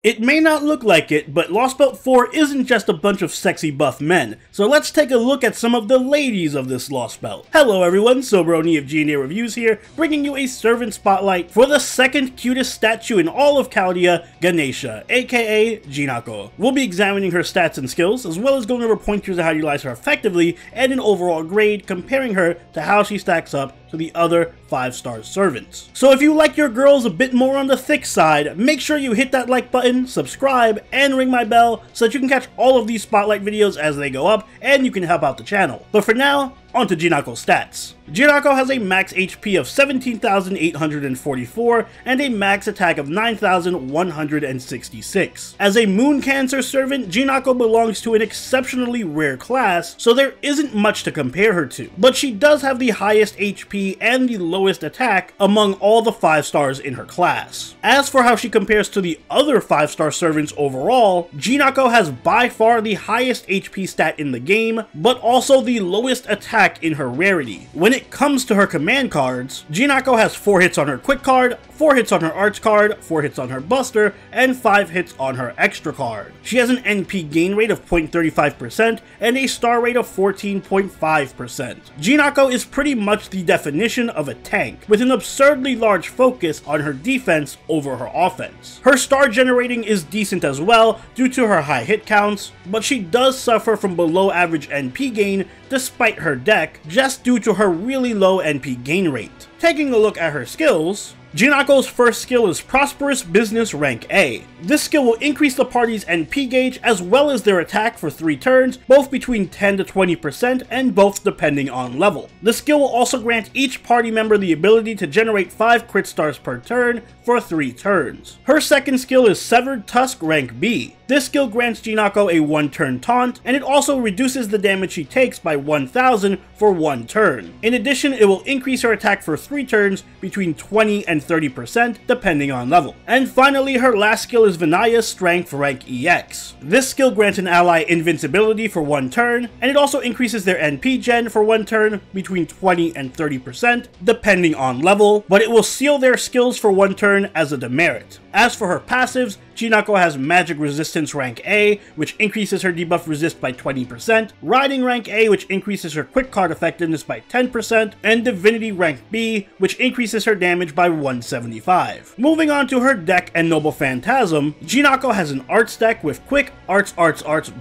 It may not look like it, but Lost Belt 4 isn't just a bunch of sexy buff men, so let's take a look at some of the ladies of this Lost Belt. Hello everyone, Soberoni of G&A Reviews here, bringing you a servant spotlight for the second cutest statue in all of Chaldea, Ganesha, aka Jinako. We'll be examining her stats and skills, as well as going over pointers on how to utilize her effectively, and an overall grade, comparing her to how she stacks up to the other 5-star servants. So if you like your girls a bit more on the thick side, make sure you hit that like button, subscribe, and ring my bell so that you can catch all of these spotlight videos as they go up, and you can help out the channel. But for now, on to Jinako's stats. Jinako has a max HP of 17,844 and a max attack of 9,166. As a Moon Cancer servant, Jinako belongs to an exceptionally rare class, so there isn't much to compare her to. But she does have the highest HP and the lowest attack among all the 5 stars in her class. As for how she compares to the other 5-star servants overall, Jinako has by far the highest HP stat in the game, but also the lowest attack in her rarity. When it comes to her command cards, Jinako has 4 hits on her quick card, 4 hits on her arts card, 4 hits on her buster, and 5 hits on her extra card. She has an NP gain rate of 0.35% and a star rate of 14.5%. Jinako is pretty much the definition of a tank, with an absurdly large focus on her defense over her offense. Her star generating is decent as well due to her high hit counts, but she does suffer from below average NP gain despite her deck, just due to her really low NP gain rate. Taking a look at her skills, Jinako's first skill is Prosperous Business Rank A. This skill will increase the party's NP gauge as well as their attack for 3 turns, both between 10 to 20% and both depending on level. The skill will also grant each party member the ability to generate 5 crit stars per turn for 3 turns. Her second skill is Severed Tusk Rank B. This skill grants Jinako a 1-turn taunt, and it also reduces the damage she takes by 1,000 for 1 turn. In addition, it will increase her attack for 3 turns between 20 and 30% depending on level. And finally, her last skill is Vinaya's Strength Rank EX. This skill grants an ally invincibility for 1 turn, and it also increases their NP gen for 1 turn between 20 and 30% depending on level, but it will seal their skills for 1 turn as a demerit. As for her passives, Jinako has Magic Resistance Rank A, which increases her debuff resist by 20%, Riding Rank A, which increases her quick card effectiveness by 10%, and Divinity Rank B, which increases her damage by 175. Moving on to her deck and Noble Phantasm, Jinako has an Arts deck with Quick, Arts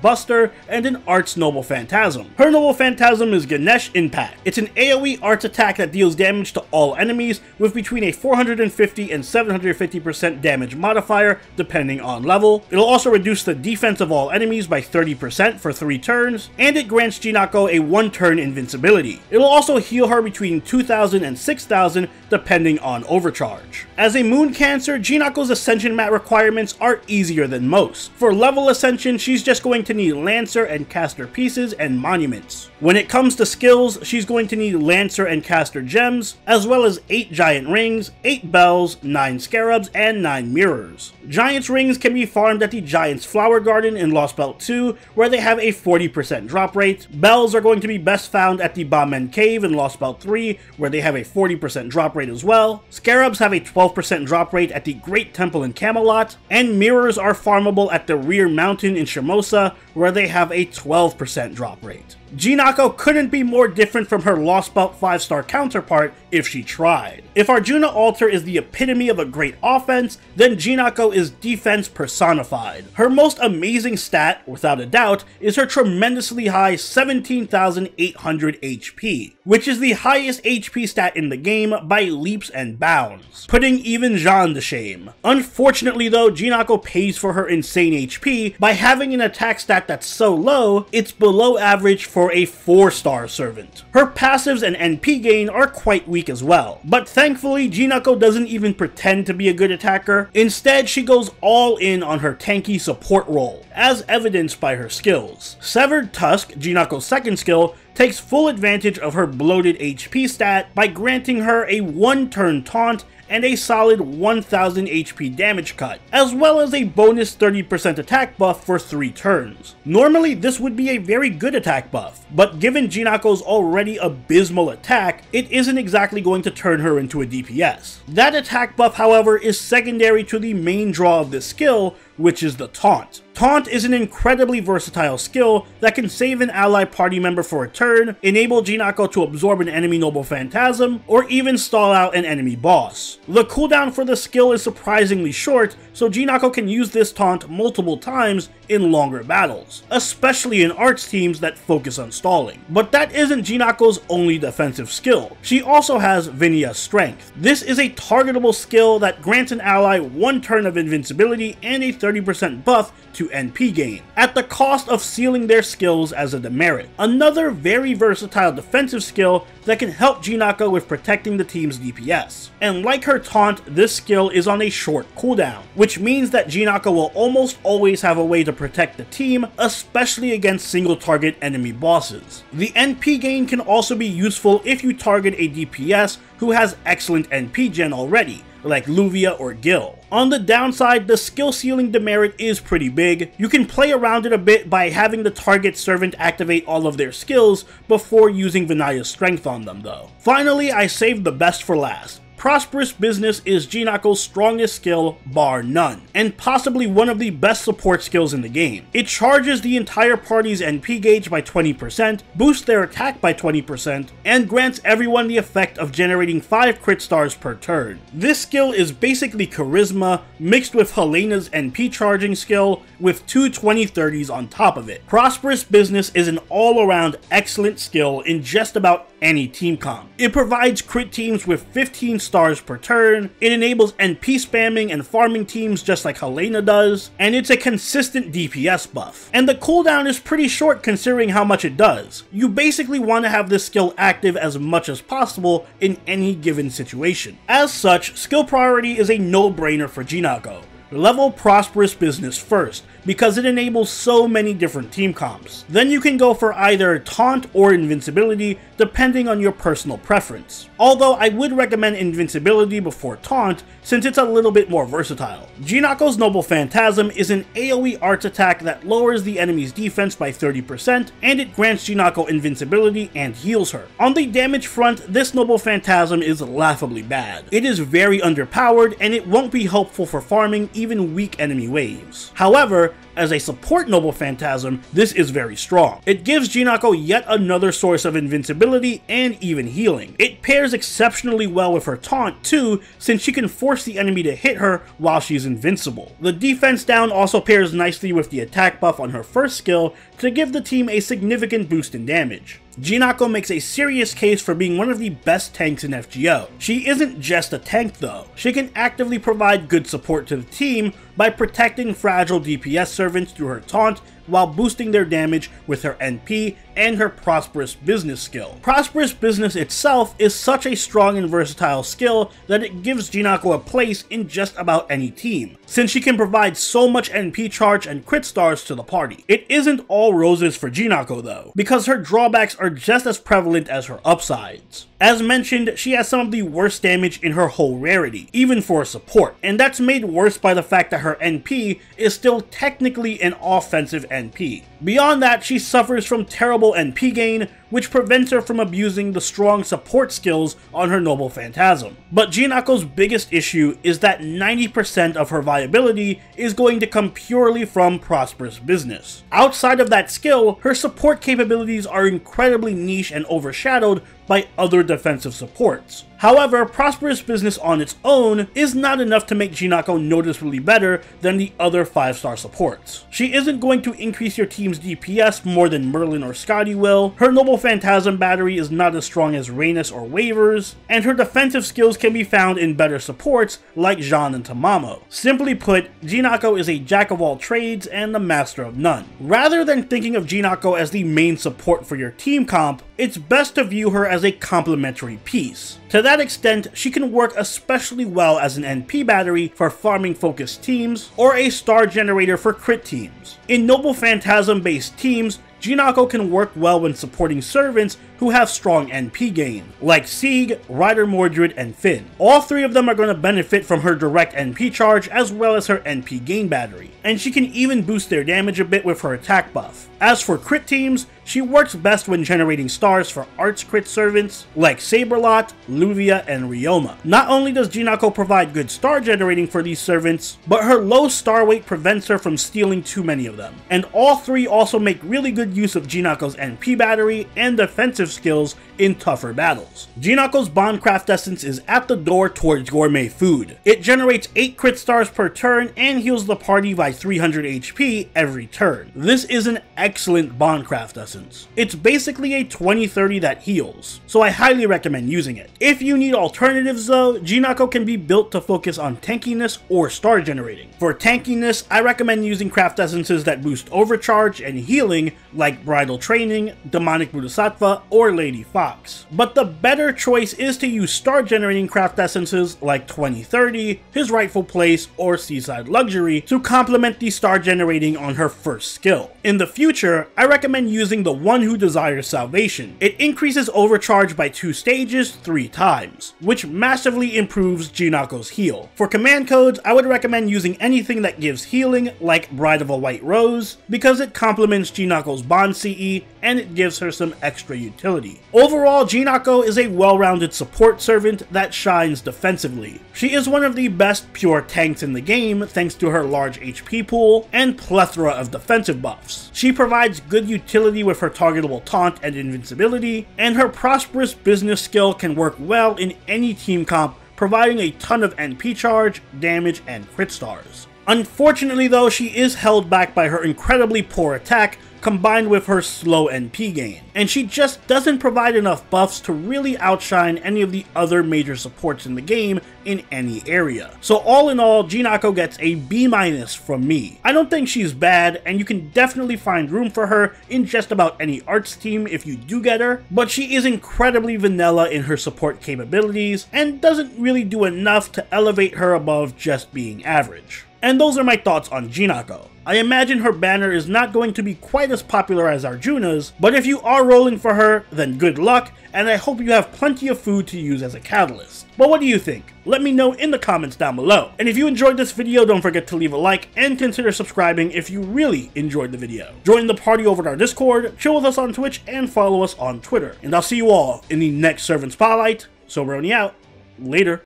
Buster, and an Arts Noble Phantasm. Her Noble Phantasm is Ganesha Impact. It's an AoE Arts attack that deals damage to all enemies with between a 450 and 750% damage modifier depending on level. It'll also reduce the defense of all enemies by 30% for 3 turns, and it grants Jinako a 1-turn invincibility. It'll also heal her between 2,000 and 6,000 depending on overcharge. As a Moon Cancer, Jinako's Ascension mat requirements are easier than most. For level Ascension, she's just going to need Lancer and Caster pieces and monuments. When it comes to skills, she's going to need Lancer and Caster gems, as well as 8 Giant Rings, 8 Bells, 9 Scarabs, and 9 Mirrors. Giant's Rings can be farmed at the Giant's Flower Garden in Lost Belt 2, where they have a 40% drop rate. Bells are going to be best found at the Baumen Cave in Lost Belt 3, where they have a 40% drop rate as well. Scarabs have a 12% drop rate at the Great Temple in Camelot, and Mirrors are farmable at the Rear Mountain in Shimosa, where they have a 12% drop rate. Jinako couldn't be more different from her Lost Belt 5-star counterpart if she tried. If Arjuna Altar is the epitome of a great offense, then Jinako is defense personified. Her most amazing stat, without a doubt, is her tremendously high 17,800 HP, which is the highest HP stat in the game by leaps and bounds, putting even Jean to shame. Unfortunately though, Jinako pays for her insane HP by having an attack stat that's so low, it's below average for a 4-star servant. Her passives and NP gain are quite weak as well, but thankfully Jinako doesn't even pretend to be a good attacker. Instead, she goes all in on her tanky support role, as evidenced by her skills. Severed Tusk, Jinako's second skill, takes full advantage of her bloated HP stat by granting her a 1-turn taunt and a solid 1000 HP damage cut, as well as a bonus 30% attack buff for 3 turns. Normally this would be a very good attack buff, but given Jinako's already abysmal attack, it isn't exactly going to turn her into a DPS. That attack buff, however, is secondary to the main draw of this skill, which is the taunt. Taunt is an incredibly versatile skill that can save an ally party member for a turn, enable Jinako to absorb an enemy Noble Phantasm, or even stall out an enemy boss. The cooldown for the skill is surprisingly short, so Jinako can use this taunt multiple times in longer battles, especially in arts teams that focus on stalling. But that isn't Jinako's only defensive skill. She also has Vinya's Strength. This is a targetable skill that grants an ally 1 turn of invincibility and a 30% buff to NP gain, at the cost of sealing their skills as a demerit. Another very versatile defensive skill that can help Jinako with protecting the team's DPS. And like her taunt, this skill is on a short cooldown, which means that Jinako will almost always have a way to protect the team, especially against single target enemy bosses. The NP gain can also be useful if you target a DPS who has excellent NP gen already, like Luvia or Gil. On the downside, the skill ceiling demerit is pretty big. You can play around it a bit by having the target servant activate all of their skills before using Vinya's Strength on them though. Finally, I saved the best for last. Prosperous Business is Jinako's strongest skill, bar none, and possibly one of the best support skills in the game. It charges the entire party's NP gauge by 20%, boosts their attack by 20%, and grants everyone the effect of generating 5 crit stars per turn. This skill is basically Charisma mixed with Helena's NP charging skill with 2 20/30s on top of it. Prosperous Business is an all-around excellent skill in just about any team comp. It provides crit teams with 15 stars per turn, it enables NP spamming and farming teams just like Helena does, and it's a consistent DPS buff. And the cooldown is pretty short considering how much it does. You basically want to have this skill active as much as possible in any given situation. As such, skill priority is a no-brainer for Jinako. Level Prosperous Business first, because it enables so many different team comps. Then you can go for either Taunt or Invincibility, depending on your personal preference. Although I would recommend Invincibility before Taunt, since it's a little bit more versatile. Jinako's Noble Phantasm is an AoE arts attack that lowers the enemy's defense by 30%, and it grants Jinako Invincibility and heals her. On the damage front, this Noble Phantasm is laughably bad. It is very underpowered, and it won't be helpful for farming even weak enemy waves. However, as a support Noble Phantasm, this is very strong. It gives Jinako yet another source of invincibility and even healing. It pairs exceptionally well with her taunt too, since she can force the enemy to hit her while she's invincible. The defense down also pairs nicely with the attack buff on her first skill to give the team a significant boost in damage. Jinako makes a serious case for being one of the best tanks in FGO. She isn't just a tank though. She can actively provide good support to the team by protecting fragile DPS servants through her taunt while boosting their damage with her NP and her Prosperous Business skill. Prosperous Business itself is such a strong and versatile skill that it gives Jinako a place in just about any team, since she can provide so much NP charge and crit stars to the party. It isn't all roses for Jinako though, because her drawbacks are just as prevalent as her upsides. As mentioned, she has some of the worst damage in her whole rarity, even for a support, and that's made worse by the fact that her NP is still technically an offensive NP. Beyond that, she suffers from terrible NP gain, which prevents her from abusing the strong support skills on her Noble Phantasm. But Jinako's biggest issue is that 90% of her viability is going to come purely from Prosperous Business. Outside of that skill, her support capabilities are incredibly niche and overshadowed by other defensive supports. However, Prosperous Business on its own is not enough to make Jinako noticeably better than the other 5-star supports. She isn't going to increase your team's DPS more than Merlin or Scotty will, her Noble Phantasm battery is not as strong as Rhaenys or Waivers, and her defensive skills can be found in better supports like Jean and Tamamo. Simply put, Jinako is a jack of all trades and the master of none. Rather than thinking of Jinako as the main support for your team comp, it's best to view her as a complementary piece. To that extent, she can work especially well as an NP battery for farming focused teams, or a star generator for crit teams. In Noble Phantasm based teams, Jinako can work well when supporting servants who have strong NP gain, like Sieg, Ryder Mordred, and Finn. All 3 of them are going to benefit from her direct NP charge as well as her NP gain battery, and she can even boost their damage a bit with her attack buff. As for crit teams, she works best when generating stars for arts crit servants like Saberlot, Luvia, and Ryoma. Not only does Jinako provide good star generating for these servants, but her low star weight prevents her from stealing too many of them. And all 3 also make really good use of Jinako's NP battery and defensive skills in tougher battles. Jinako's Bondcraft Essence is at the door towards gourmet food. It generates 8 crit stars per turn and heals the party by 300 HP every turn. This is an excellent Bondcraft Essence. It's basically a 20-30 that heals, so I highly recommend using it. If you need alternatives though, Jinako can be built to focus on tankiness or star generating. For tankiness, I recommend using craft essences that boost overcharge and healing like Bridal Training, Demonic Bodhisattva, or Lady Fox. But the better choice is to use star generating craft essences like 20-30, His Rightful Place, or Seaside Luxury to complement the star generating on her first skill. In the future, I recommend using the One Who Desires Salvation. It increases overcharge by 2 stages 3 times, which massively improves Jinako's heal. For command codes, I would recommend using anything that gives healing like Bride of a White Rose, because it complements Jinako's Bond CE and it gives her some extra utility. Overall, Jinako is a well-rounded support servant that shines defensively. She is one of the best pure tanks in the game thanks to her large HP pool and plethora of defensive buffs. She provides good utility with her targetable taunt and invincibility, and her prosperous business skill can work well in any team comp, providing a ton of NP charge, damage, and crit stars. Unfortunately though, she is held back by her incredibly poor attack combined with her slow NP gain, and she just doesn't provide enough buffs to really outshine any of the other major supports in the game in any area. So all in all, Jinako gets a B- from me. I don't think she's bad, and you can definitely find room for her in just about any arts team if you do get her, but she is incredibly vanilla in her support capabilities and doesn't really do enough to elevate her above just being average. And those are my thoughts on Jinako. I imagine her banner is not going to be quite as popular as Arjuna's, but if you are rolling for her, then good luck, and I hope you have plenty of food to use as a catalyst. But what do you think? Let me know in the comments down below. And if you enjoyed this video, don't forget to leave a like and consider subscribing if you really enjoyed the video. Join the party over at our Discord, chill with us on Twitch, and follow us on Twitter. And I'll see you all in the next Servant Spotlight. So Brony out. Later.